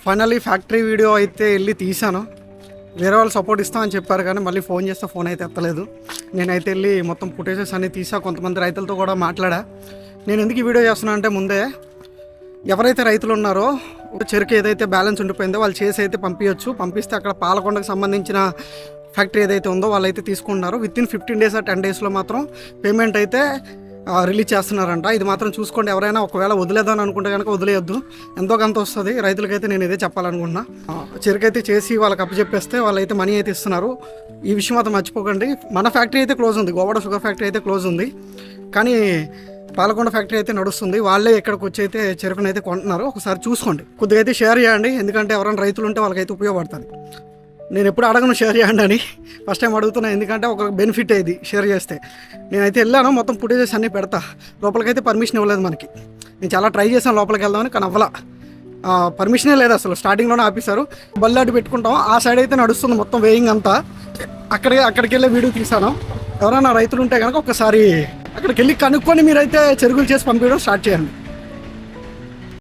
Finally factory video అయితే వెళ్ళి తీశాను. వేరే వాళ్ళు సపోర్ట్ ఇస్తామని చెప్పారు కానీ మళ్ళీ ఫోన్ చేస్తే ఫోన్ అయితే ఎత్తలేదు. నేనైతే వెళ్ళి మొత్తం ఫుటేజెస్ అన్నీ తీసా. కొంతమంది రైతులతో కూడా మాట్లాడా. నేను ఎందుకు ఈ వీడియో చేస్తున్నా అంటే, ముందే ఎవరైతే రైతులు ఉన్నారో చెరుకు ఏదైతే బ్యాలెన్స్ ఉండిపోయిందో వాళ్ళు చేసి అయితే పంపిస్తే అక్కడ పాలకొండకు సంబంధించిన ఫ్యాక్టరీ ఏదైతే ఉందో వాళ్ళైతే తీసుకుంటున్నారు. విత్ ఇన్ 15 days ఆ 10 daysలో మాత్రం పేమెంట్ అయితే రిలీజ్ చేస్తున్నారంట. ఇది మాత్రం చూసుకోండి. ఎవరైనా ఒకవేళ వదిలేదని అనుకుంటే కనుక వదిలేయొద్దు. ఎంతో కొంత వస్తుంది రైతులకైతే. నేను ఇదే చెప్పాలనుకుంటున్నా. చెరుకు అయితే చేసి వాళ్ళకి అప్పచెప్పేస్తే వాళ్ళైతే మనీ అయితే ఇస్తున్నారు. ఈ విషయం మాత్రం మర్చిపోకండి. మన ఫ్యాక్టరీ అయితే క్లోజ్ ఉంది, గోవాడ షుగర్ ఫ్యాక్టరీ అయితే క్లోజ్ ఉంది, కానీ పాలకొండ ఫ్యాక్టరీ అయితే నడుస్తుంది. వాళ్ళే ఇక్కడికి వచ్చి అయితే చెరుకునైతే కొంటున్నారు. ఒకసారి చూసుకోండి. కొద్దిగా అయితే షేర్ చేయండి, ఎందుకంటే ఎవరైనా రైతులు ఉంటే వాళ్ళకైతే ఉపయోగపడుతుంది. నేను ఎప్పుడు అడగను షేర్ చేయండి అని, ఫస్ట్ టైం అడుగుతున్నా. ఎందుకంటే ఒక బెనిఫిట్ ఇది షేర్ చేస్తే. నేనైతే వెళ్ళాను, మొత్తం ఫుటేజెస్ అన్నీ పెడతా. లోపలికైతే పర్మిషన్ ఇవ్వలేదు మనకి. నేను చాలా ట్రై చేశాను లోపలికి వెళ్దామని, కానీ అవ్వలా. పర్మిషనే లేదు అసలు. స్టార్టింగ్లోనే ఆపేశారు. బళ్ళు అడ్డు పెట్టుకుంటాం. ఆ సైడ్ అయితే నడుస్తుంది మొత్తం వేయింగ్ అంతా. అక్కడికి వెళ్ళే వీడియో తీసాను. ఎవరైనా రైతులు ఉంటే కనుక ఒకసారి అక్కడికి వెళ్ళి కనుక్కొని మీరైతే చెరుకులు చేసి పంపించడం స్టార్ట్ చేయండి.